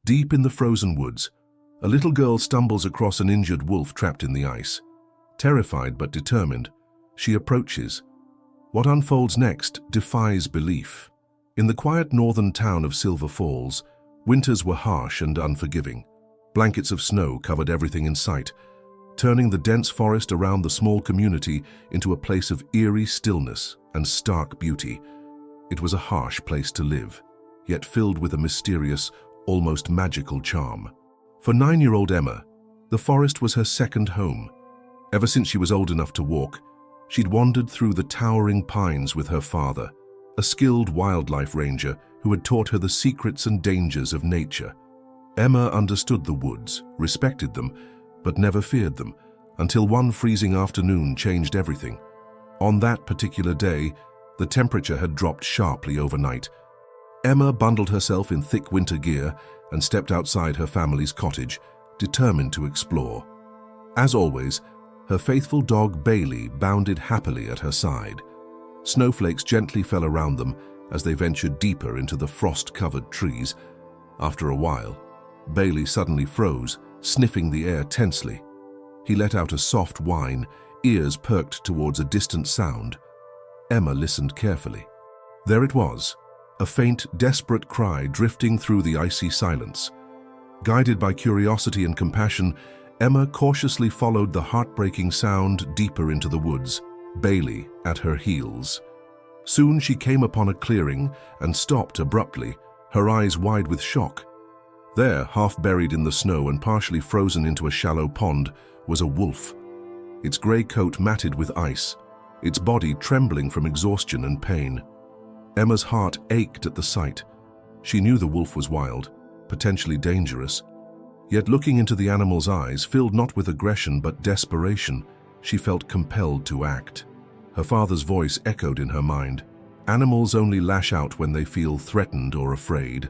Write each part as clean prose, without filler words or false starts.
Deep in the frozen woods, a little girl stumbles across an injured wolf trapped in the ice. Terrified but determined, she approaches. What unfolds next defies belief. In the quiet northern town of Silver Falls, winters were harsh and unforgiving. Blankets of snow covered everything in sight, turning the dense forest around the small community into a place of eerie stillness and stark beauty. It was a harsh place to live, yet filled with a mysterious, almost magical charm. For 9-year-old Emma, the forest was her second home. Ever since she was old enough to walk, she'd wandered through the towering pines with her father, a skilled wildlife ranger who had taught her the secrets and dangers of nature. Emma understood the woods, respected them, but never feared them, until one freezing afternoon changed everything. On that particular day, the temperature had dropped sharply overnight. Emma bundled herself in thick winter gear and stepped outside her family's cottage, determined to explore. As always, her faithful dog Bailey bounded happily at her side. Snowflakes gently fell around them as they ventured deeper into the frost-covered trees. After a while, Bailey suddenly froze, sniffing the air tensely. He let out a soft whine, ears perked towards a distant sound. Emma listened carefully. There it was, a faint, desperate cry drifting through the icy silence. Guided by curiosity and compassion, Emma cautiously followed the heartbreaking sound deeper into the woods, Bailey at her heels. Soon she came upon a clearing and stopped abruptly, her eyes wide with shock. There, half buried in the snow and partially frozen into a shallow pond, was a wolf. Its grey coat matted with ice, its body trembling from exhaustion and pain. Emma's heart ached at the sight. She knew the wolf was wild, potentially dangerous. Yet looking into the animal's eyes, filled not with aggression but desperation, she felt compelled to act. Her father's voice echoed in her mind. Animals only lash out when they feel threatened or afraid.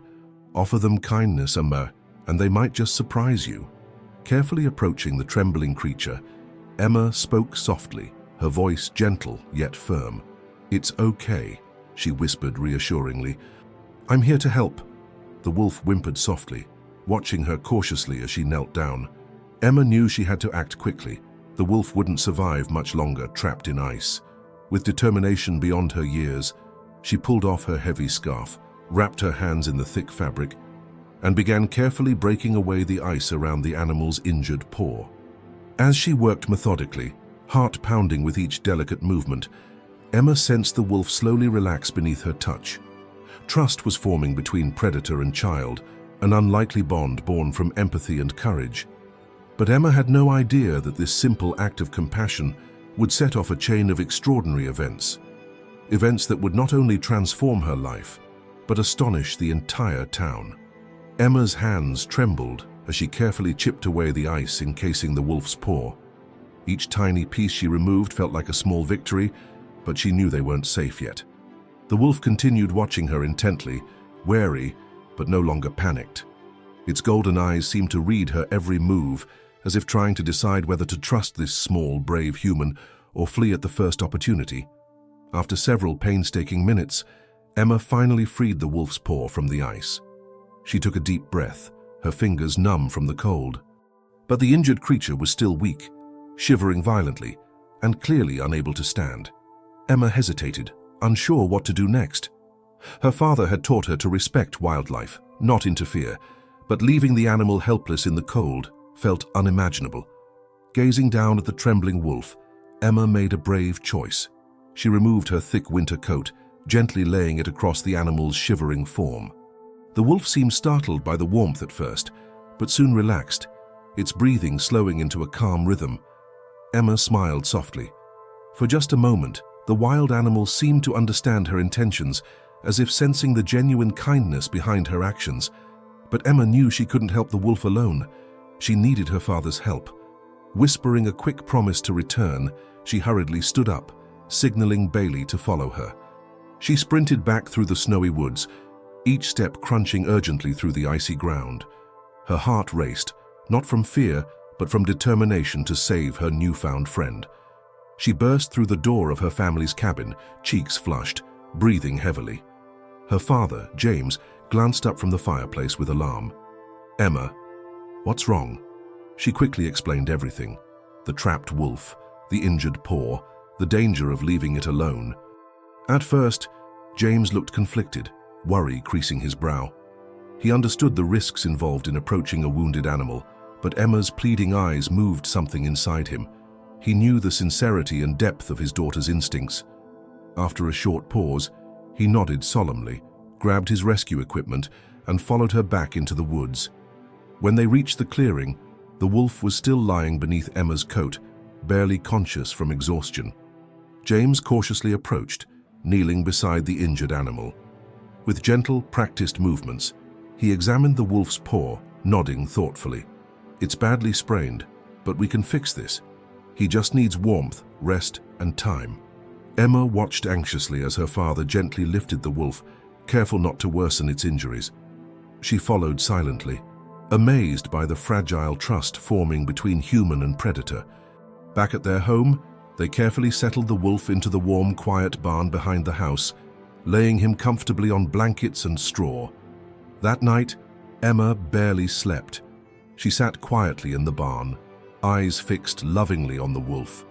Offer them kindness, Emma, and they might just surprise you. Carefully approaching the trembling creature, Emma spoke softly, her voice gentle yet firm. "It's okay," she whispered reassuringly. "I'm here to help." The wolf whimpered softly, watching her cautiously as she knelt down. Emma knew she had to act quickly. The wolf wouldn't survive much longer trapped in ice. With determination beyond her years, she pulled off her heavy scarf, wrapped her hands in the thick fabric, and began carefully breaking away the ice around the animal's injured paw. As she worked methodically, heart pounding with each delicate movement, Emma sensed the wolf slowly relax beneath her touch. Trust was forming between predator and child, an unlikely bond born from empathy and courage. But Emma had no idea that this simple act of compassion would set off a chain of extraordinary events. Events that would not only transform her life, but astonish the entire town. Emma's hands trembled as she carefully chipped away the ice encasing the wolf's paw. Each tiny piece she removed felt like a small victory, but she knew they weren't safe yet. The wolf continued watching her intently, wary, but no longer panicked. Its golden eyes seemed to read her every move, as if trying to decide whether to trust this small, brave human or flee at the first opportunity. After several painstaking minutes, Emma finally freed the wolf's paw from the ice. She took a deep breath, her fingers numb from the cold. But the injured creature was still weak, shivering violently, and clearly unable to stand. Emma hesitated, unsure what to do next. Her father had taught her to respect wildlife, not interfere, but leaving the animal helpless in the cold felt unimaginable. Gazing down at the trembling wolf, Emma made a brave choice. She removed her thick winter coat, gently laying it across the animal's shivering form. The wolf seemed startled by the warmth at first, but soon relaxed, its breathing slowing into a calm rhythm. Emma smiled softly. For just a moment, the wild animal seemed to understand her intentions, as if sensing the genuine kindness behind her actions. But Emma knew she couldn't help the wolf alone. She needed her father's help. Whispering a quick promise to return, she hurriedly stood up, signaling Bailey to follow her. She sprinted back through the snowy woods, each step crunching urgently through the icy ground. Her heart raced, not from fear, but from determination to save her newfound friend. She burst through the door of her family's cabin, cheeks flushed, breathing heavily. Her father, James, glanced up from the fireplace with alarm. "Emma, what's wrong?" She quickly explained everything. The trapped wolf, the injured paw, the danger of leaving it alone. At first, James looked conflicted, worry creasing his brow. He understood the risks involved in approaching a wounded animal, but Emma's pleading eyes moved something inside him. He knew the sincerity and depth of his daughter's instincts. After a short pause, he nodded solemnly, grabbed his rescue equipment, and followed her back into the woods. When they reached the clearing, the wolf was still lying beneath Emma's coat, barely conscious from exhaustion. James cautiously approached, kneeling beside the injured animal. With gentle, practiced movements, he examined the wolf's paw, nodding thoughtfully. "It's badly sprained, but we can fix this. He just needs warmth, rest, and time." Emma watched anxiously as her father gently lifted the wolf, careful not to worsen its injuries. She followed silently, amazed by the fragile trust forming between human and predator. Back at their home, they carefully settled the wolf into the warm, quiet barn behind the house, laying him comfortably on blankets and straw. That night, Emma barely slept. She sat quietly in the barn, eyes fixed lovingly on the wolf.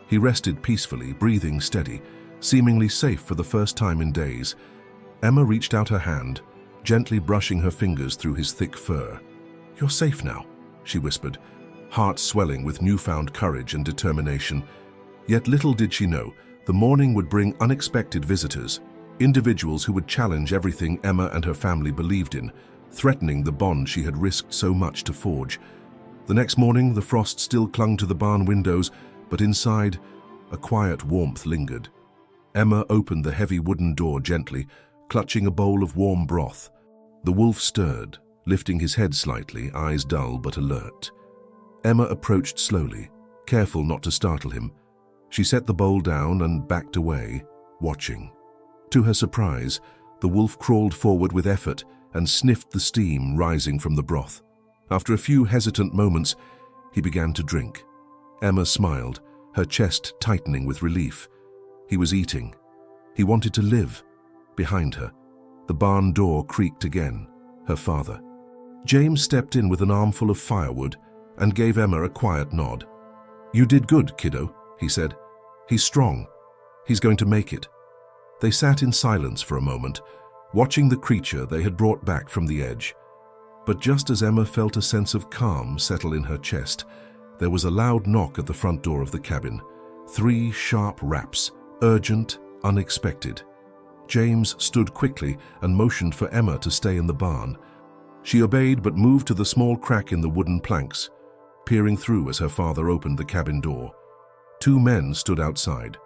He rested peacefully, breathing steady, seemingly safe for the first time in days. Emma reached out her hand, gently brushing her fingers through his thick fur. "You're safe now," she whispered, heart swelling with newfound courage and determination. Yet little did she know, the morning would bring unexpected visitors, individuals who would challenge everything Emma and her family believed in, threatening the bond she had risked so much to forge. The next morning, the frost still clung to the barn windows, but inside, a quiet warmth lingered. Emma opened the heavy wooden door gently, clutching a bowl of warm broth. The wolf stirred, lifting his head slightly, eyes dull but alert. Emma approached slowly, careful not to startle him. She set the bowl down and backed away, watching. To her surprise, the wolf crawled forward with effort and sniffed the steam rising from the broth. After a few hesitant moments, he began to drink. Emma smiled, her chest tightening with relief. He was eating. He wanted to live. Behind her, the barn door creaked again. Her father. James stepped in with an armful of firewood and gave Emma a quiet nod. "You did good, kiddo," he said. "He's strong. He's going to make it." They sat in silence for a moment, watching the creature they had brought back from the edge. But just as Emma felt a sense of calm settle in her chest, there was a loud knock at the front door of the cabin. 3 sharp raps, urgent, unexpected. James stood quickly and motioned for Emma to stay in the barn. She obeyed but moved to the small crack in the wooden planks, peering through as her father opened the cabin door. 2 men stood outside.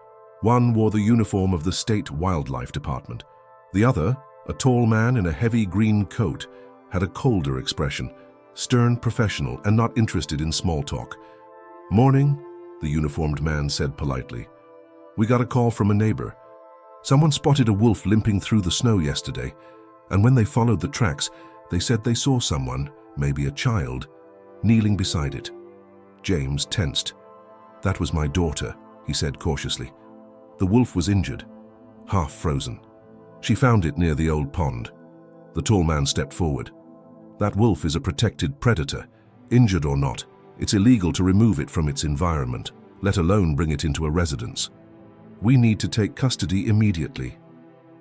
One wore the uniform of the State Wildlife Department. The other, a tall man in a heavy green coat, had a colder expression, stern, professional, and not interested in small talk. "Morning," the uniformed man said politely. "We got a call from a neighbor. Someone spotted a wolf limping through the snow yesterday, and when they followed the tracks, they said they saw someone, maybe a child, kneeling beside it." James tensed. "That was my daughter," he said cautiously. "The wolf was injured, half frozen. She found it near the old pond." The tall man stepped forward. "That wolf is a protected predator. Injured or not, it's illegal to remove it from its environment, let alone bring it into a residence. We need to take custody immediately."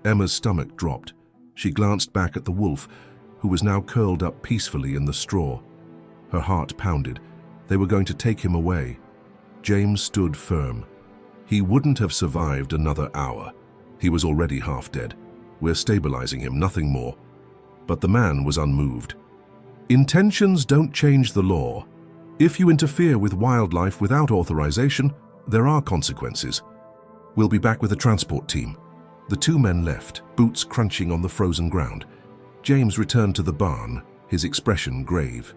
Emma's stomach dropped. She glanced back at the wolf, who was now curled up peacefully in the straw. Her heart pounded. They were going to take him away. James stood firm. He wouldn't have survived another hour. He was already half dead. "We're stabilizing him, nothing more." But the man was unmoved. "Intentions don't change the law. If you interfere with wildlife without authorization, there are consequences. We'll be back with a transport team." The 2 men left, boots crunching on the frozen ground. James returned to the barn, his expression grave.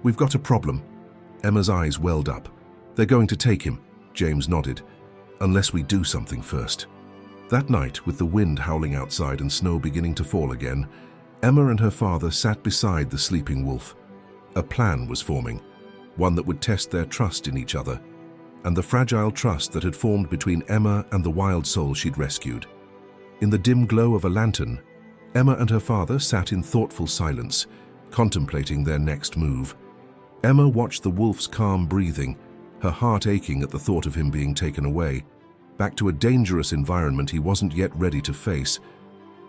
"We've got a problem." Emma's eyes welled up. "They're going to take him," James nodded, "unless we do something first." That night, with the wind howling outside and snow beginning to fall again, Emma and her father sat beside the sleeping wolf. A plan was forming, one that would test their trust in each other, and the fragile trust that had formed between Emma and the wild soul she'd rescued. In the dim glow of a lantern, Emma and her father sat in thoughtful silence, contemplating their next move. Emma watched the wolf's calm breathing, her heart aching at the thought of him being taken away, back to a dangerous environment he wasn't yet ready to face.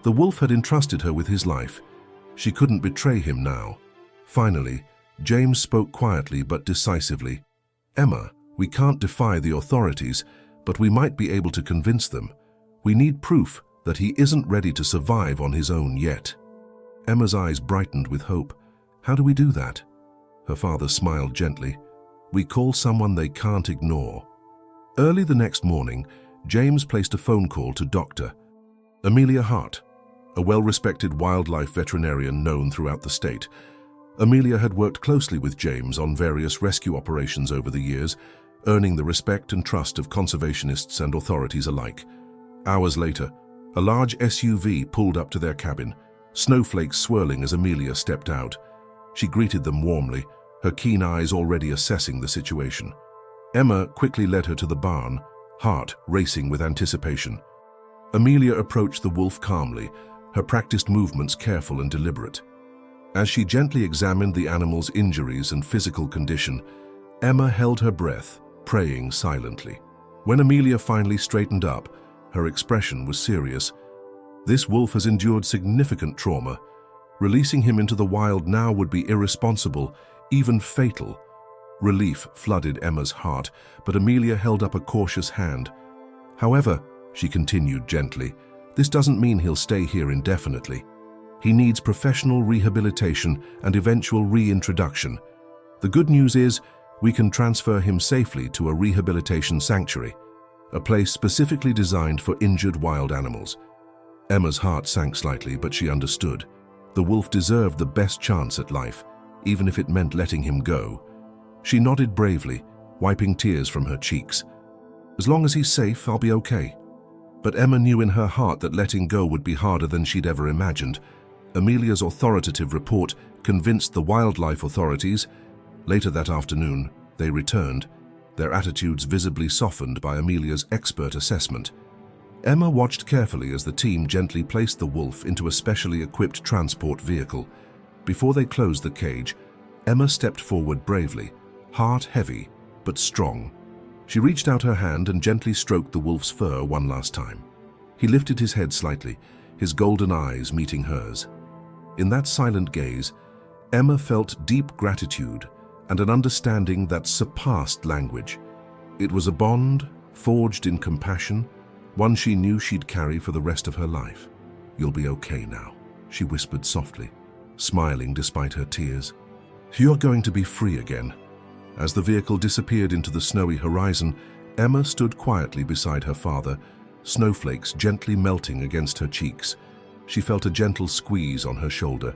The wolf had entrusted her with his life. She couldn't betray him now. Finally, James spoke quietly but decisively. "Emma, we can't defy the authorities, but we might be able to convince them. We need proof that he isn't ready to survive on his own yet." Emma's eyes brightened with hope. "How do we do that?" Her father smiled gently. "We call someone they can't ignore." Early the next morning, James placed a phone call to Dr. Amelia Hart, a well-respected wildlife veterinarian known throughout the state. Amelia had worked closely with James on various rescue operations over the years, earning the respect and trust of conservationists and authorities alike. Hours later, a large SUV pulled up to their cabin, snowflakes swirling as Amelia stepped out. She greeted them warmly, her keen eyes already assessing the situation. Emma quickly led her to the barn, heart racing with anticipation. Amelia approached the wolf calmly, her practiced movements careful and deliberate. As she gently examined the animal's injuries and physical condition, Emma held her breath, praying silently. When Amelia finally straightened up, her expression was serious. This wolf has endured significant trauma. Releasing him into the wild now would be irresponsible, even fatal. Relief flooded Emma's heart, but Amelia held up a cautious hand. "However," she continued gently, "this doesn't mean he'll stay here indefinitely. He needs professional rehabilitation and eventual reintroduction. The good news is we can transfer him safely to a rehabilitation sanctuary, a place specifically designed for injured wild animals." Emma's heart sank slightly, but she understood. The wolf deserved the best chance at life, even if it meant letting him go. She nodded bravely, wiping tears from her cheeks. "As long as he's safe, I'll be okay." But Emma knew in her heart that letting go would be harder than she'd ever imagined. Amelia's authoritative report convinced the wildlife authorities. Later that afternoon, they returned, their attitudes visibly softened by Amelia's expert assessment. Emma watched carefully as the team gently placed the wolf into a specially equipped transport vehicle. Before they closed the cage, Emma stepped forward bravely, heart heavy but strong. She reached out her hand and gently stroked the wolf's fur one last time. He lifted his head slightly, his golden eyes meeting hers. In that silent gaze, Emma felt deep gratitude and an understanding that surpassed language. It was a bond forged in compassion, one she knew she'd carry for the rest of her life. "You'll be okay now," she whispered softly, smiling despite her tears. "You're going to be free again." As the vehicle disappeared into the snowy horizon, Emma stood quietly beside her father, snowflakes gently melting against her cheeks. She felt a gentle squeeze on her shoulder.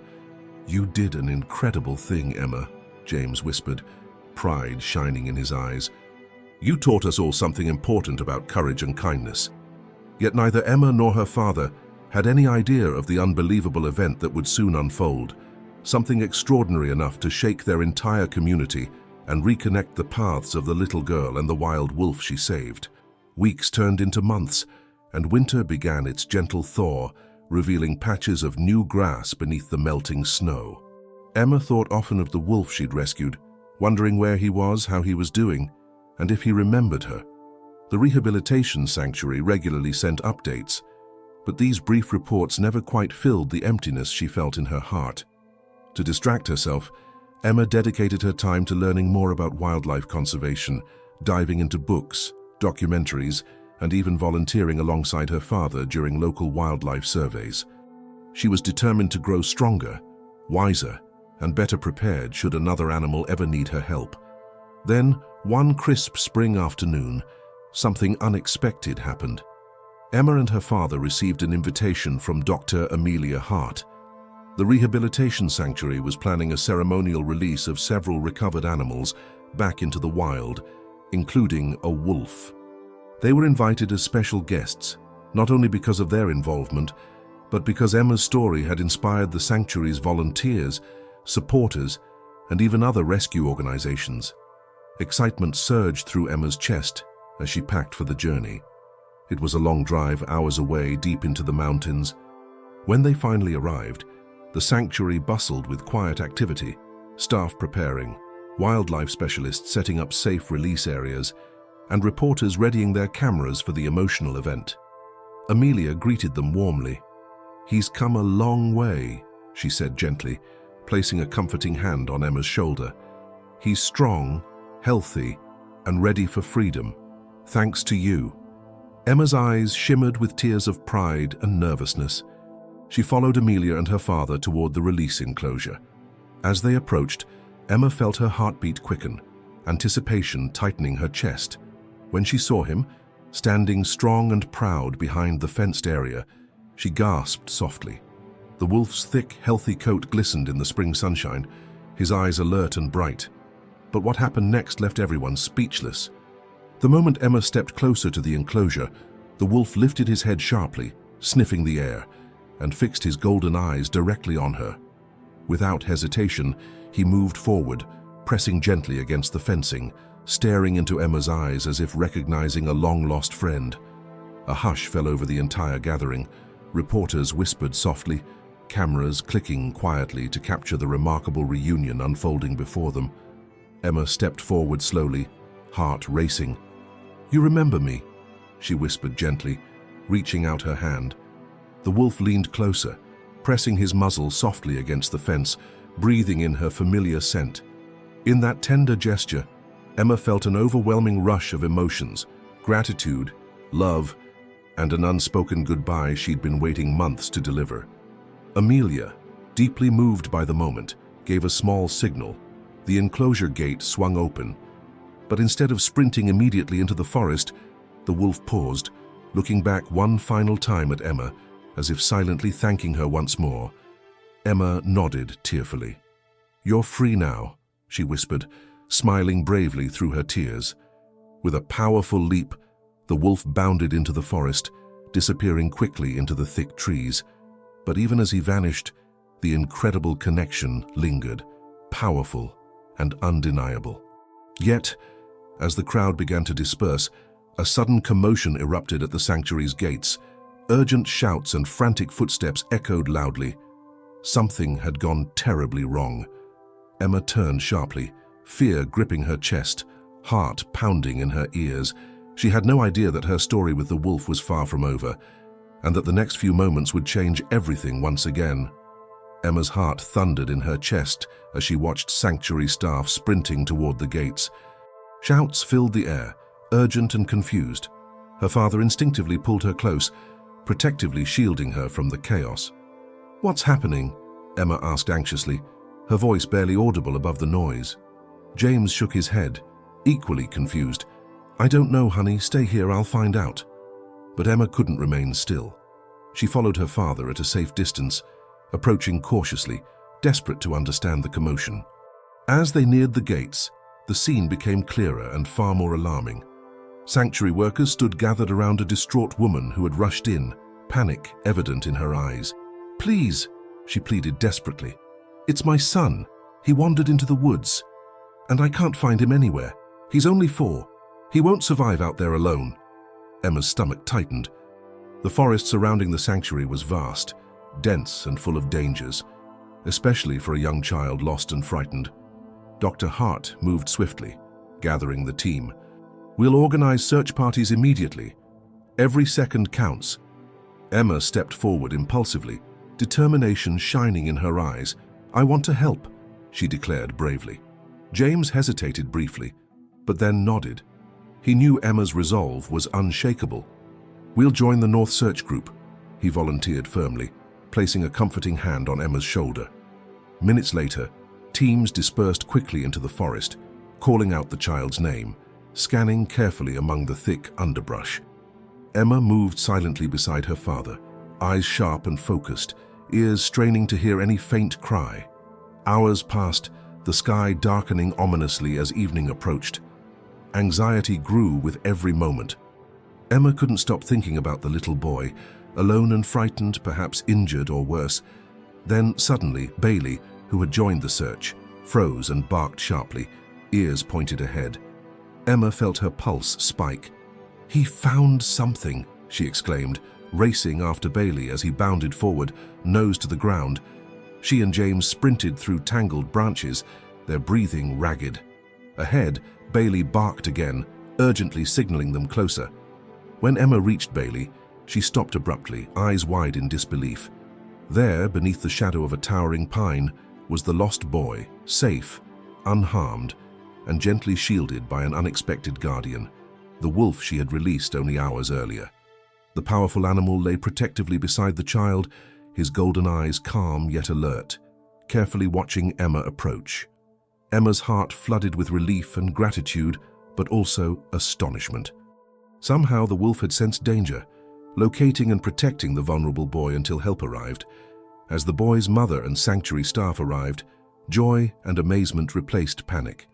"You did an incredible thing, Emma," James whispered, pride shining in his eyes. "You taught us all something important about courage and kindness." Yet neither Emma nor her father had any idea of the unbelievable event that would soon unfold, something extraordinary enough to shake their entire community and reconnect the paths of the little girl and the wild wolf she saved. Weeks turned into months, and winter began its gentle thaw, revealing patches of new grass beneath the melting snow. Emma thought often of the wolf she'd rescued, wondering where he was, how he was doing, and if he remembered her. The rehabilitation sanctuary regularly sent updates, but these brief reports never quite filled the emptiness she felt in her heart. To distract herself, Emma dedicated her time to learning more about wildlife conservation, diving into books, documentaries, and even volunteering alongside her father during local wildlife surveys. She was determined to grow stronger, wiser, and better prepared should another animal ever need her help. Then, one crisp spring afternoon, something unexpected happened. Emma and her father received an invitation from Dr. Amelia Hart. The rehabilitation sanctuary was planning a ceremonial release of several recovered animals back into the wild, including a wolf. They were invited as special guests, not only because of their involvement, but because Emma's story had inspired the sanctuary's volunteers, supporters, and even other rescue organizations. Excitement surged through Emma's chest as she packed for the journey. It was a long drive, hours away, deep into the mountains. When they finally arrived, The sanctuary bustled with quiet activity, staff preparing, wildlife specialists setting up safe release areas, and reporters readying their cameras for the emotional event. Amelia greeted them warmly. "He's come a long way," she said gently, placing a comforting hand on Emma's shoulder. "He's strong, healthy, and ready for freedom, thanks to you." Emma's eyes shimmered with tears of pride and nervousness. She followed Amelia and her father toward the release enclosure. As they approached, Emma felt her heartbeat quicken, anticipation tightening her chest. When she saw him, standing strong and proud behind the fenced area, she gasped softly. The wolf's thick, healthy coat glistened in the spring sunshine, his eyes alert and bright. But what happened next left everyone speechless. The moment Emma stepped closer to the enclosure, the wolf lifted his head sharply, sniffing the air, and fixed his golden eyes directly on her. Without hesitation, he moved forward, pressing gently against the fencing, staring into Emma's eyes as if recognizing a long-lost friend. A hush fell over the entire gathering. Reporters whispered softly, cameras clicking quietly to capture the remarkable reunion unfolding before them. Emma stepped forward slowly, heart racing. "You remember me?" she whispered gently, reaching out her hand. The wolf leaned closer, pressing his muzzle softly against the fence, breathing in her familiar scent. In that tender gesture, Emma felt an overwhelming rush of emotions, gratitude, love, and an unspoken goodbye she'd been waiting months to deliver. Amelia, deeply moved by the moment, gave a small signal. The enclosure gate swung open, but instead of sprinting immediately into the forest, the wolf paused, looking back one final time at Emma, as if silently thanking her once more. Emma nodded tearfully. "You're free now," she whispered, smiling bravely through her tears. With a powerful leap, the wolf bounded into the forest, disappearing quickly into the thick trees. But even as he vanished, the incredible connection lingered, powerful and undeniable. Yet, as the crowd began to disperse, a sudden commotion erupted at the sanctuary's gates. Urgent shouts and frantic footsteps echoed loudly. Something had gone terribly wrong. Emma turned sharply, fear gripping her chest, heart pounding in her ears. She had no idea that her story with the wolf was far from over, and that the next few moments would change everything once again. Emma's heart thundered in her chest as she watched sanctuary staff sprinting toward the gates. Shouts filled the air, urgent and confused. Her father instinctively pulled her close, protectively shielding her from the chaos. "What's happening?" Emma asked anxiously, her voice barely audible above the noise. James shook his head, equally confused. "I don't know, honey. Stay here, I'll find out." But Emma couldn't remain still. She followed her father at a safe distance, approaching cautiously, desperate to understand the commotion. As they neared the gates, the scene became clearer and far more alarming. Sanctuary workers stood gathered around a distraught woman who had rushed in, panic evident in her eyes. "Please," she pleaded desperately. "It's my son. He wandered into the woods, and I can't find him anywhere. He's only 4. He won't survive out there alone." Emma's stomach tightened. The forest surrounding the sanctuary was vast, dense and full of dangers, especially for a young child lost and frightened. Dr. Hart moved swiftly, gathering the team. "We'll organize search parties immediately. Every second counts." Emma stepped forward impulsively, determination shining in her eyes. "I want to help," she declared bravely. James hesitated briefly, but then nodded. He knew Emma's resolve was unshakable. "We'll join the North Search Group," he volunteered firmly, placing a comforting hand on Emma's shoulder. Minutes later, teams dispersed quickly into the forest, calling out the child's name, scanning carefully among the thick underbrush. Emma moved silently beside her father, eyes sharp and focused, ears straining to hear any faint cry. Hours passed, the sky darkening ominously as evening approached. Anxiety grew with every moment. Emma couldn't stop thinking about the little boy, alone and frightened, perhaps injured or worse. Then suddenly, Bailey, who had joined the search, froze and barked sharply, ears pointed ahead. Emma felt her pulse spike. "He found something," she exclaimed, racing after Bailey as he bounded forward, nose to the ground. She and James sprinted through tangled branches, their breathing ragged. Ahead, Bailey barked again, urgently signaling them closer. When Emma reached Bailey, she stopped abruptly, eyes wide in disbelief. There, beneath the shadow of a towering pine, was the lost boy, safe, unharmed, and gently shielded by an unexpected guardian, the wolf she had released only hours earlier. The powerful animal lay protectively beside the child, his golden eyes calm yet alert, carefully watching Emma approach. Emma's heart flooded with relief and gratitude, but also astonishment. Somehow the wolf had sensed danger, locating and protecting the vulnerable boy until help arrived. As the boy's mother and sanctuary staff arrived, joy and amazement replaced panic.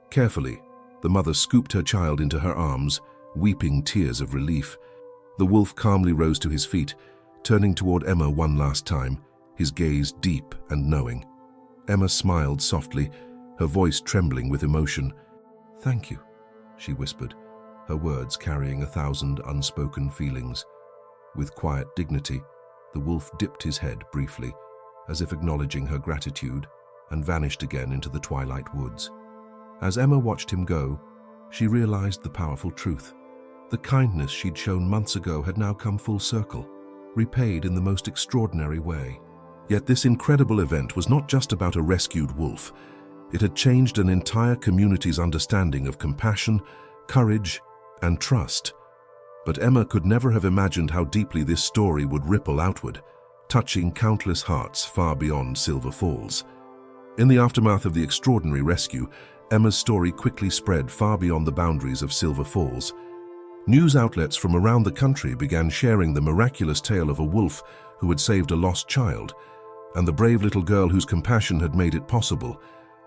Carefully, the mother scooped her child into her arms, weeping tears of relief. The wolf calmly rose to his feet, turning toward Emma one last time, his gaze deep and knowing. Emma smiled softly, her voice trembling with emotion. "Thank you," she whispered, her words carrying 1,000 unspoken feelings. With quiet dignity, the wolf dipped his head briefly, as if acknowledging her gratitude, and vanished again into the twilight woods. As Emma watched him go, she realized the powerful truth. The kindness she'd shown months ago had now come full circle, repaid in the most extraordinary way. Yet this incredible event was not just about a rescued wolf. It had changed an entire community's understanding of compassion, courage, and trust. But Emma could never have imagined how deeply this story would ripple outward, touching countless hearts far beyond Silver Falls. In the aftermath of the extraordinary rescue, Emma's story quickly spread far beyond the boundaries of Silver Falls. News outlets from around the country began sharing the miraculous tale of a wolf who had saved a lost child, and the brave little girl whose compassion had made it possible.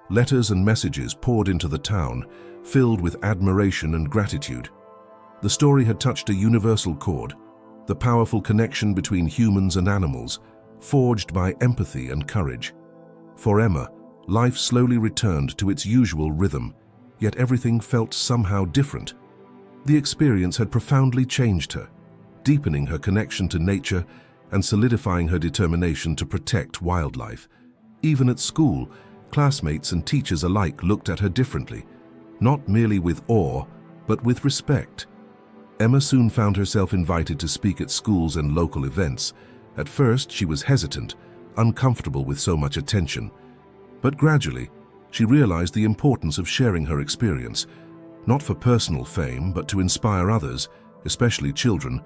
Letters and messages poured into the town, filled with admiration and gratitude. The story had touched a universal chord, the powerful connection between humans and animals, forged by empathy and courage. For Emma, life slowly returned to its usual rhythm, yet everything felt somehow different. The experience had profoundly changed her, deepening her connection to nature and solidifying her determination to protect wildlife. Even at school, classmates and teachers alike looked at her differently, not merely with awe, but with respect. Emma soon found herself invited to speak at schools and local events. At first, she was hesitant, uncomfortable with so much attention. But gradually, she realized the importance of sharing her experience, not for personal fame, but to inspire others, especially children,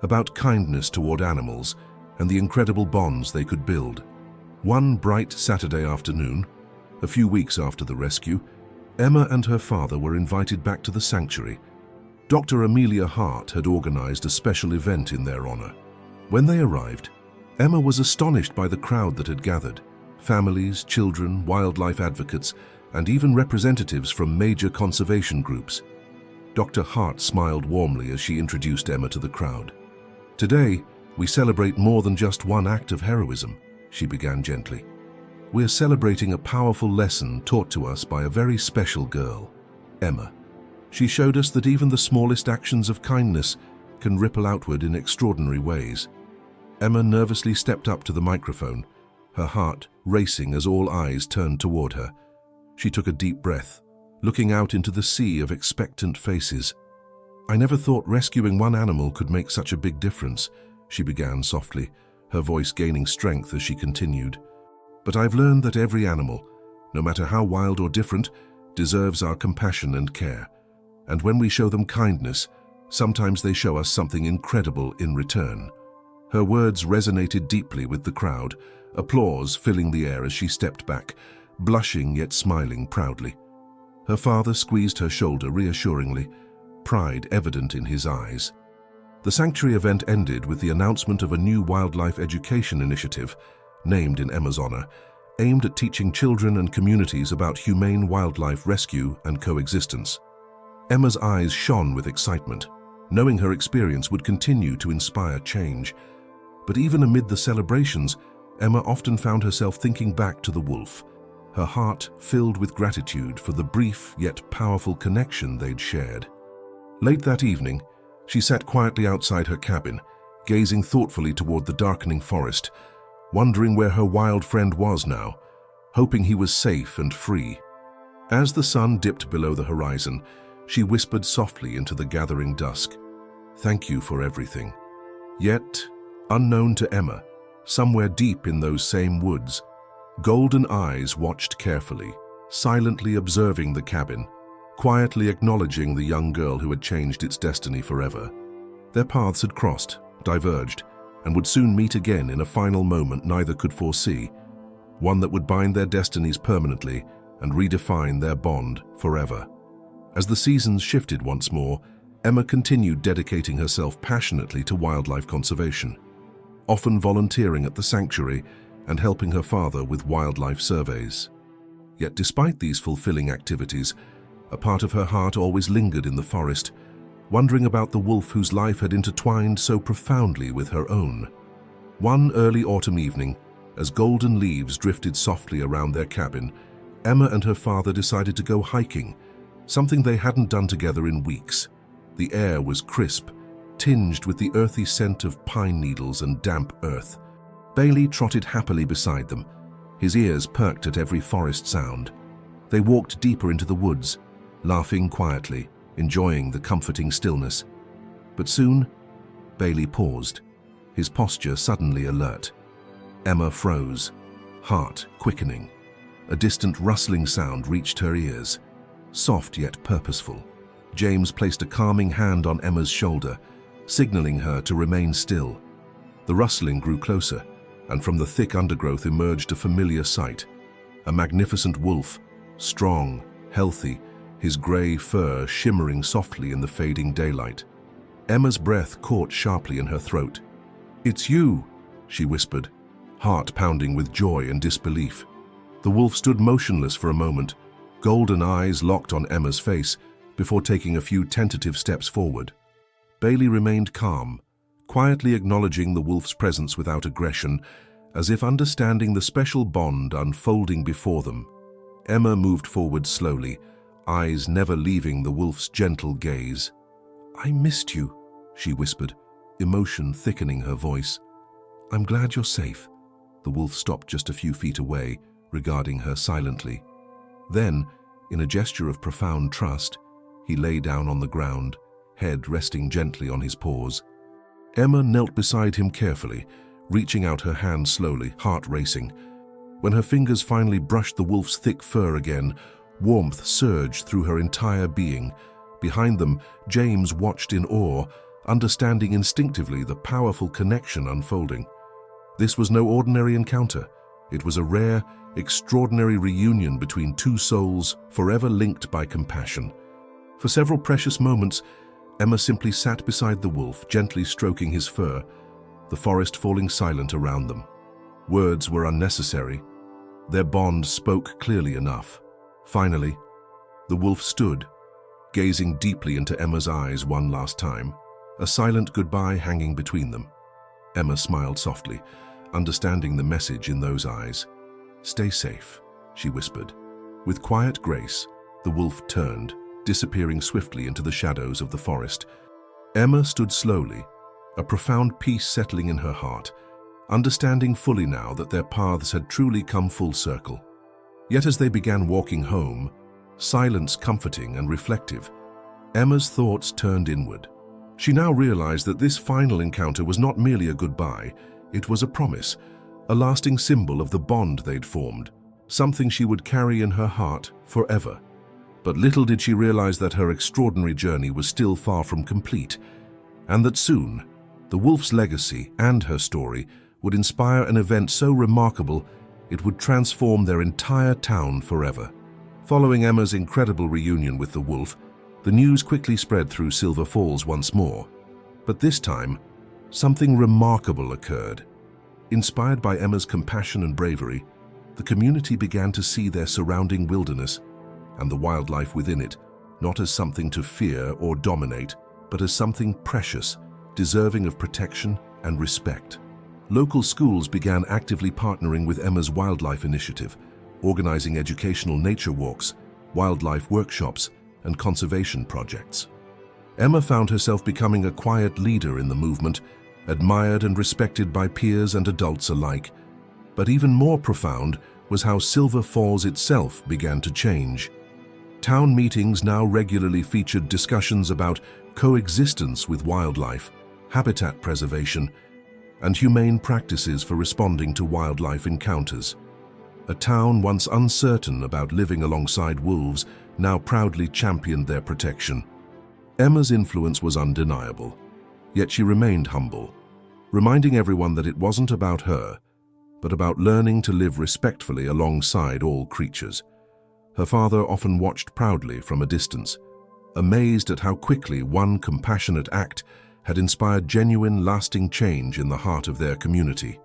about kindness toward animals and the incredible bonds they could build. One bright Saturday afternoon, a few weeks after the rescue, Emma and her father were invited back to the sanctuary. Dr. Amelia Hart had organized a special event in their honor. When they arrived, Emma was astonished by the crowd that had gathered. Families, children, wildlife advocates, and even representatives from major conservation groups. Dr. Hart smiled warmly as she introduced Emma to the crowd. "Today, we celebrate more than just one act of heroism," she began gently. "We're celebrating a powerful lesson taught to us by a very special girl, Emma. She showed us that even the smallest actions of kindness can ripple outward in extraordinary ways." Emma nervously stepped up to the microphone, her heart racing as all eyes turned toward her. She took a deep breath, looking out into the sea of expectant faces. "I never thought rescuing one animal could make such a big difference," she began softly, her voice gaining strength as she continued. "But I've learned that every animal, no matter how wild or different, deserves our compassion and care. And when we show them kindness, sometimes they show us something incredible in return." Her words resonated deeply with the crowd, applause filling the air as she stepped back, blushing yet smiling proudly. Her father squeezed her shoulder reassuringly, pride evident in his eyes. The sanctuary event ended with the announcement of a new wildlife education initiative, named in Emma's honor, aimed at teaching children and communities about humane wildlife rescue and coexistence. Emma's eyes shone with excitement, knowing her experience would continue to inspire change. But even amid the celebrations, Emma often found herself thinking back to the wolf, her heart filled with gratitude for the brief yet powerful connection they'd shared. Late that evening, she sat quietly outside her cabin, gazing thoughtfully toward the darkening forest. wondering where her wild friend was now, hoping he was safe and free. As the sun dipped below the horizon, she whispered softly into the gathering dusk, "Thank you for everything." Yet, unknown to Emma, somewhere deep in those same woods, golden eyes watched carefully, silently observing the cabin, quietly acknowledging the young girl who had changed its destiny forever. Their paths had crossed, diverged, and would soon meet again in a final moment neither could foresee, one that would bind their destinies permanently and redefine their bond forever. As the seasons shifted once more, Emma continued dedicating herself passionately to wildlife conservation, often volunteering at the sanctuary and helping her father with wildlife surveys. Yet despite these fulfilling activities, a part of her heart always lingered in the forest, wondering about the wolf whose life had intertwined so profoundly with her own. One early autumn evening, as golden leaves drifted softly around their cabin, Emma and her father decided to go hiking, something they hadn't done together in weeks. The air was crisp, tinged with the earthy scent of pine needles and damp earth. Bailey trotted happily beside them, his ears perked at every forest sound. They walked deeper into the woods, laughing quietly, enjoying the comforting stillness. But soon, Bailey paused, his posture suddenly alert. Emma froze, heart quickening. A distant rustling sound reached her ears, soft yet purposeful. James placed a calming hand on Emma's shoulder, signaling her to remain still. The rustling grew closer, and from the thick undergrowth emerged a familiar sight. A magnificent wolf, strong, healthy, his grey fur shimmering softly in the fading daylight. Emma's breath caught sharply in her throat. "It's you," she whispered, heart pounding with joy and disbelief. The wolf stood motionless for a moment, golden eyes locked on Emma's face, before taking a few tentative steps forward. Bailey remained calm, quietly acknowledging the wolf's presence without aggression, as if understanding the special bond unfolding before them. Emma moved forward slowly, eyes never leaving the wolf's gentle gaze. "I missed you," she whispered, emotion thickening her voice. "I'm glad you're safe." The wolf stopped just a few feet away, regarding her silently. Then, in a gesture of profound trust, he lay down on the ground, head resting gently on his paws. Emma knelt beside him carefully, reaching out her hand slowly, heart racing. When her fingers finally brushed the wolf's thick fur again, warmth surged through her entire being. Behind them, James watched in awe, understanding instinctively the powerful connection unfolding. This was no ordinary encounter. It was a rare, extraordinary reunion between two souls forever linked by compassion. For several precious moments, Emma simply sat beside the wolf, gently stroking his fur, the forest falling silent around them. Words were unnecessary. Their bond spoke clearly enough. Finally, the wolf stood, gazing deeply into Emma's eyes one last time, a silent goodbye hanging between them. Emma smiled softly, understanding the message in those eyes. "Stay safe," she whispered. With quiet grace, the wolf turned, disappearing swiftly into the shadows of the forest. Emma stood slowly, a profound peace settling in her heart, understanding fully now that their paths had truly come full circle. Yet as they began walking home, silence comforting and reflective, Emma's thoughts turned inward. She now realized that this final encounter was not merely a goodbye, it was a promise, a lasting symbol of the bond they'd formed, something she would carry in her heart forever. But little did she realize that her extraordinary journey was still far from complete, and that soon, the wolf's legacy and her story would inspire an event so remarkable it would transform their entire town forever. Following Emma's incredible reunion with the wolf, the news quickly spread through Silver Falls once more. But this time, something remarkable occurred. Inspired by Emma's compassion and bravery, the community began to see their surrounding wilderness and the wildlife within it, not as something to fear or dominate, but as something precious, deserving of protection and respect. Local schools began actively partnering with Emma's wildlife initiative, organizing educational nature walks, wildlife workshops, and conservation projects. Emma found herself becoming a quiet leader in the movement, admired and respected by peers and adults alike, But even more profound was how Silver Falls itself began to change. Town meetings now regularly featured discussions about coexistence with wildlife, habitat preservation, and humane practices for responding to wildlife encounters. A town once uncertain about living alongside wolves now proudly championed their protection. Emma's influence was undeniable, yet she remained humble, reminding everyone that it wasn't about her, but about learning to live respectfully alongside all creatures. Her father often watched proudly from a distance, amazed at how quickly one compassionate act had inspired genuine, lasting change in the heart of their community.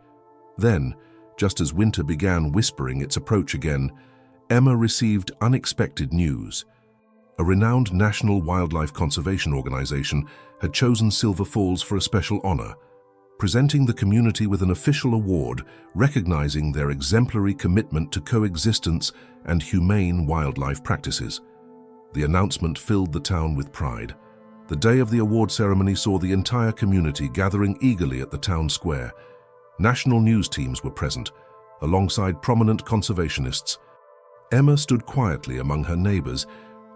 Then, just as winter began whispering its approach again, Emma received unexpected news. A renowned national wildlife conservation organization had chosen Silver Falls for a special honor, presenting the community with an official award recognizing their exemplary commitment to coexistence and humane wildlife practices. The announcement filled the town with pride. The day of the award ceremony saw the entire community gathering eagerly at the town square. National news teams were present, alongside prominent conservationists. Emma stood quietly among her neighbors,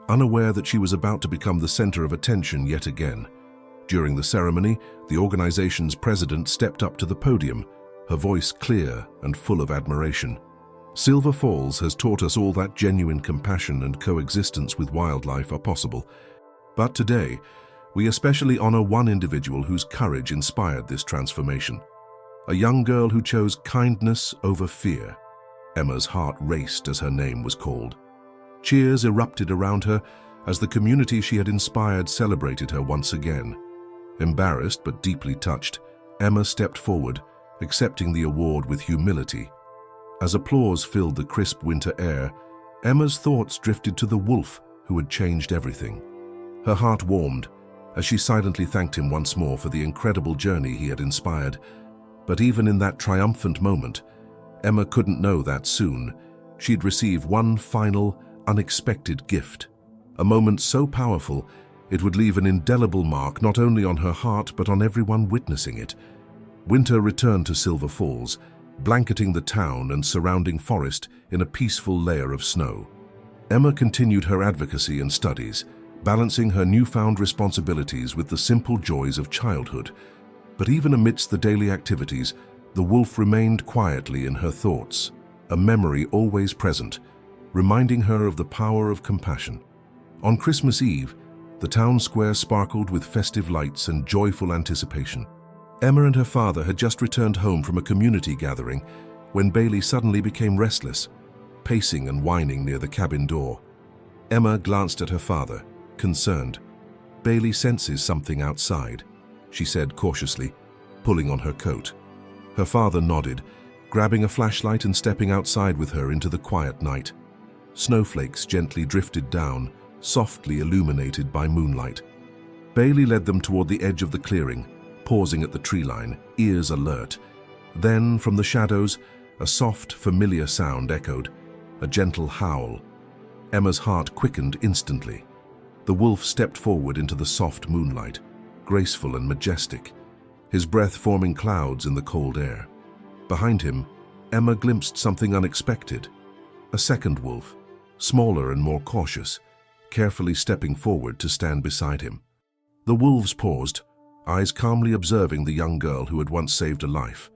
unaware that she was about to become the center of attention yet again. During the ceremony, the organization's president stepped up to the podium, her voice clear and full of admiration. Silver Falls has taught us all that genuine compassion and coexistence with wildlife are possible. But today, we especially honor one individual whose courage inspired this transformation. A young girl who chose kindness over fear. Emma's heart raced as her name was called. Cheers erupted around her as the community she had inspired celebrated her once again. Embarrassed but deeply touched, Emma stepped forward, accepting the award with humility. As applause filled the crisp winter air, Emma's thoughts drifted to the wolf who had changed everything. Her heart warmed as she silently thanked him once more for the incredible journey he had inspired. But even in that triumphant moment, Emma couldn't know that soon she'd receive one final, unexpected gift. A moment so powerful, it would leave an indelible mark not only on her heart but on everyone witnessing it. Winter returned to Silver Falls, blanketing the town and surrounding forest in a peaceful layer of snow. Emma continued her advocacy and studies, balancing her newfound responsibilities with the simple joys of childhood. But even amidst the daily activities, the wolf remained quietly in her thoughts, a memory always present, reminding her of the power of compassion. On Christmas Eve, the town square sparkled with festive lights and joyful anticipation. Emma and her father had just returned home from a community gathering when Bailey suddenly became restless, pacing and whining near the cabin door. Emma glanced at her father, concerned. "Bailey senses something outside," she said cautiously, pulling on her coat. Her father nodded, grabbing a flashlight and stepping outside with her into the quiet night. Snowflakes gently drifted down, softly illuminated by moonlight. Bailey led them toward the edge of the clearing, pausing at the tree line, ears alert. Then, from the shadows, a soft, familiar sound echoed, a gentle howl. Emma's heart quickened instantly. The wolf stepped forward into the soft moonlight, graceful and majestic, his breath forming clouds in the cold air. Behind him, Emma glimpsed something unexpected. A second wolf, smaller and more cautious, carefully stepping forward to stand beside him. The wolves paused, eyes calmly observing the young girl who had once saved a life.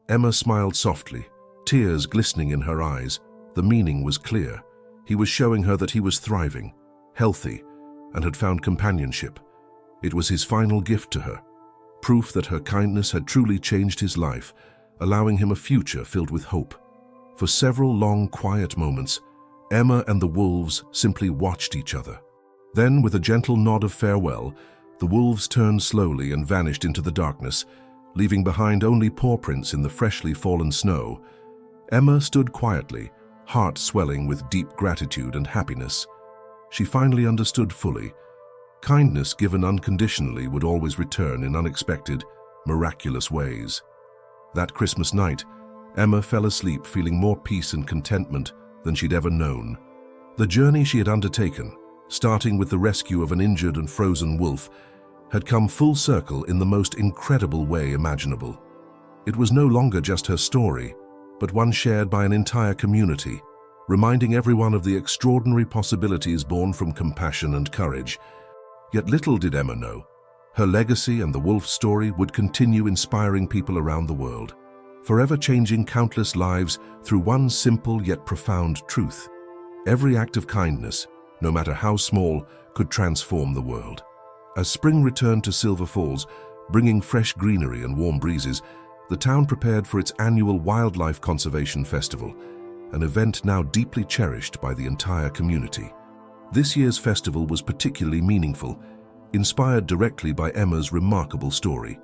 Emma smiled softly, tears glistening in her eyes. The meaning was clear. He was showing her that he was thriving, healthy, and had found companionship. It was his final gift to her, proof that her kindness had truly changed his life, allowing him a future filled with hope. For several long, quiet moments, Emma and the wolves simply watched each other. Then, with a gentle nod of farewell, the wolves turned slowly and vanished into the darkness, leaving behind only paw prints in the freshly fallen snow. Emma stood quietly, heart swelling with deep gratitude and happiness. She finally understood fully. Kindness given unconditionally would always return in unexpected, miraculous ways. That Christmas night, Emma fell asleep feeling more peace and contentment than she'd ever known. The journey she had undertaken, starting with the rescue of an injured and frozen wolf, had come full circle in the most incredible way imaginable. It was no longer just her story, but one shared by an entire community, reminding everyone of the extraordinary possibilities born from compassion and courage. Yet little did Emma know, her legacy and the wolf story would continue inspiring people around the world, forever changing countless lives through one simple yet profound truth. Every act of kindness, no matter how small, could transform the world. As spring returned to Silver Falls, bringing fresh greenery and warm breezes, the town prepared for its annual Wildlife Conservation Festival, an event now deeply cherished by the entire community. This year's festival was particularly meaningful, inspired directly by Emma's remarkable story.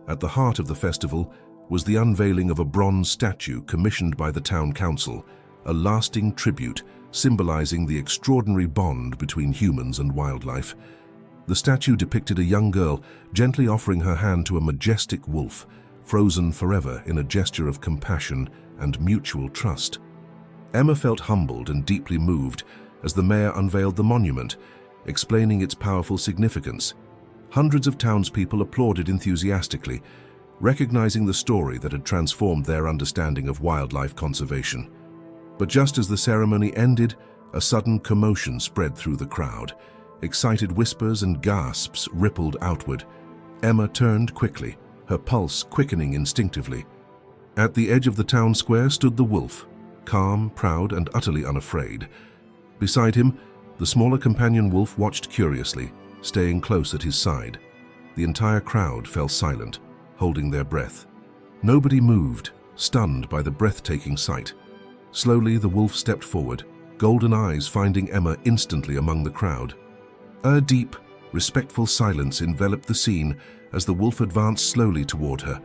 At the heart of the festival was the unveiling of a bronze statue commissioned by the town council, a lasting tribute symbolizing the extraordinary bond between humans and wildlife. The statue depicted a young girl gently offering her hand to a majestic wolf, frozen forever in a gesture of compassion and mutual trust. Emma felt humbled and deeply moved as the mayor unveiled the monument, explaining its powerful significance. Hundreds of townspeople applauded enthusiastically, recognizing the story that had transformed their understanding of wildlife conservation. But just as the ceremony ended, a sudden commotion spread through the crowd. Excited whispers and gasps rippled outward. Emma turned quickly, her pulse quickening instinctively. At the edge of the town square stood the wolf, calm, proud, and utterly unafraid. Beside him, the smaller companion wolf watched curiously, staying close at his side. The entire crowd fell silent, holding their breath. Nobody moved, stunned by the breathtaking sight. Slowly, the wolf stepped forward, golden eyes finding Emma instantly among the crowd. A deep, respectful silence enveloped the scene as the wolf advanced slowly toward her,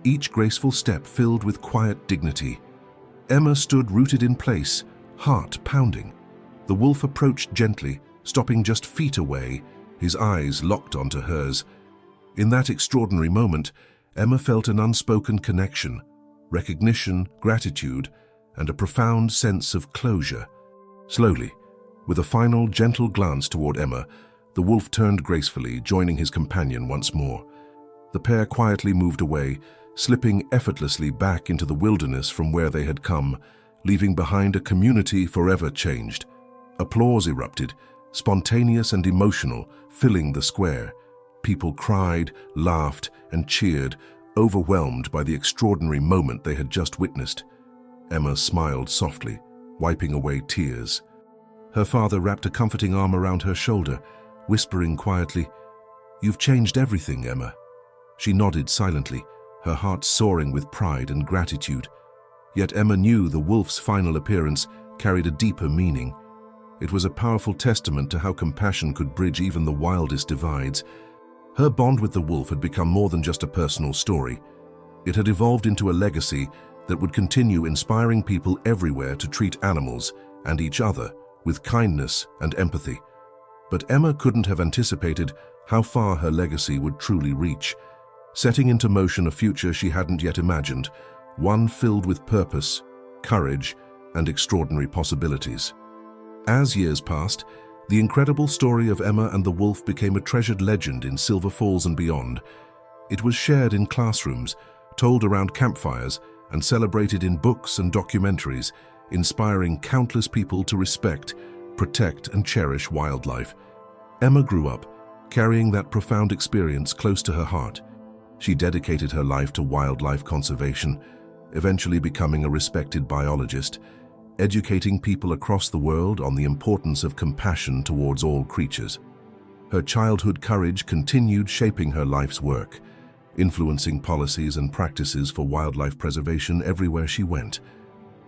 each graceful step filled with quiet dignity. Emma stood rooted in place, heart pounding. The wolf approached gently, stopping just feet away, his eyes locked onto hers. In that extraordinary moment, Emma felt an unspoken connection, recognition, gratitude, and a profound sense of closure. Slowly, with a final gentle glance toward Emma, the wolf turned gracefully, joining his companion once more. The pair quietly moved away, slipping effortlessly back into the wilderness from where they had come, leaving behind a community forever changed. Applause erupted, spontaneous and emotional, filling the square. People cried, laughed, and cheered, overwhelmed by the extraordinary moment they had just witnessed. Emma smiled softly, wiping away tears. Her father wrapped a comforting arm around her shoulder, whispering quietly, "You've changed everything, Emma." She nodded silently, her heart soaring with pride and gratitude. Yet Emma knew the wolf's final appearance carried a deeper meaning. It was a powerful testament to how compassion could bridge even the wildest divides. Her bond with the wolf had become more than just a personal story. It had evolved into a legacy that would continue inspiring people everywhere to treat animals and each other with kindness and empathy. But Emma couldn't have anticipated how far her legacy would truly reach, setting into motion a future she hadn't yet imagined, one filled with purpose, courage, and extraordinary possibilities. As years passed, the incredible story of Emma and the wolf became a treasured legend in Silver Falls and beyond. It was shared in classrooms, told around campfires, and celebrated in books and documentaries, inspiring countless people to respect, protect, and cherish wildlife. Emma grew up, carrying that profound experience close to her heart. She dedicated her life to wildlife conservation, eventually becoming a respected biologist, educating people across the world on the importance of compassion towards all creatures. Her childhood courage continued shaping her life's work, influencing policies and practices for wildlife preservation everywhere she went.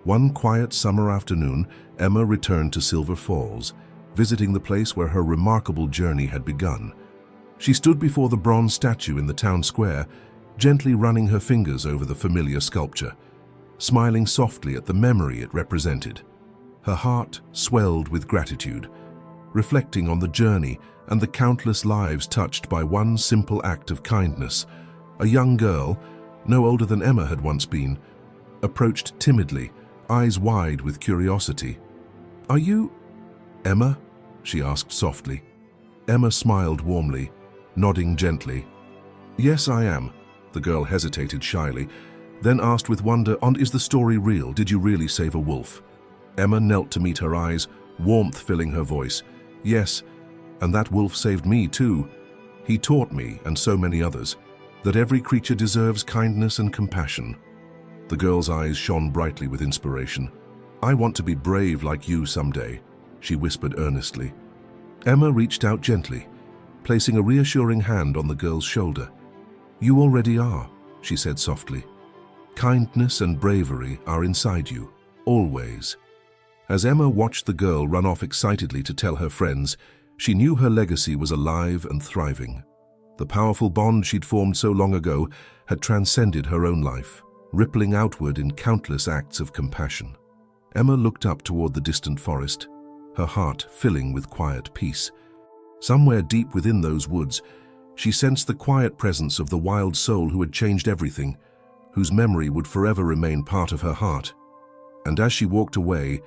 One quiet summer afternoon, Emma returned to Silver Falls, visiting the place where her remarkable journey had begun. She stood before the bronze statue in the town square, gently running her fingers over the familiar sculpture, smiling softly at the memory it represented. Her heart swelled with gratitude, reflecting on the journey and the countless lives touched by one simple act of kindness. A young girl, no older than Emma had once been, approached timidly, eyes wide with curiosity. "Are you Emma?" she asked softly. Emma smiled warmly, nodding gently. "Yes, I am." The girl hesitated shyly, then asked with wonder, "And is the story real? Did you really save a wolf?" Emma knelt to meet her eyes, warmth filling her voice. "Yes, and that wolf saved me too. He taught me, and so many others, that every creature deserves kindness and compassion." The girl's eyes shone brightly with inspiration. "I want to be brave like you someday," she whispered earnestly. Emma reached out gently, placing a reassuring hand on the girl's shoulder. "You already are," she said softly. "Kindness and bravery are inside you, always." As Emma watched the girl run off excitedly to tell her friends, she knew her legacy was alive and thriving. The powerful bond she'd formed so long ago had transcended her own life, rippling outward in countless acts of compassion. Emma looked up toward the distant forest, her heart filling with quiet peace. Somewhere deep within those woods, she sensed the quiet presence of the wild soul who had changed everything, whose memory would forever remain part of her heart. And as she walked away,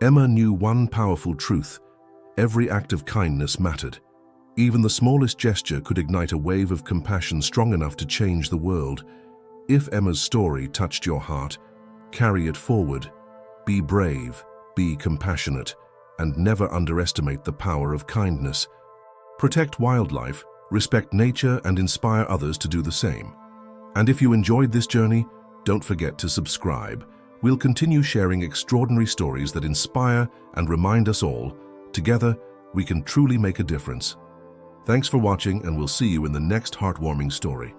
Emma knew one powerful truth: every act of kindness mattered. Even the smallest gesture could ignite a wave of compassion strong enough to change the world. If Emma's story touched your heart, carry it forward. Be brave, be compassionate, and never underestimate the power of kindness. Protect wildlife, respect nature, and inspire others to do the same. And if you enjoyed this journey, don't forget to subscribe. We'll continue sharing extraordinary stories that inspire and remind us all. Together, we can truly make a difference. Thanks for watching, and we'll see you in the next heartwarming story.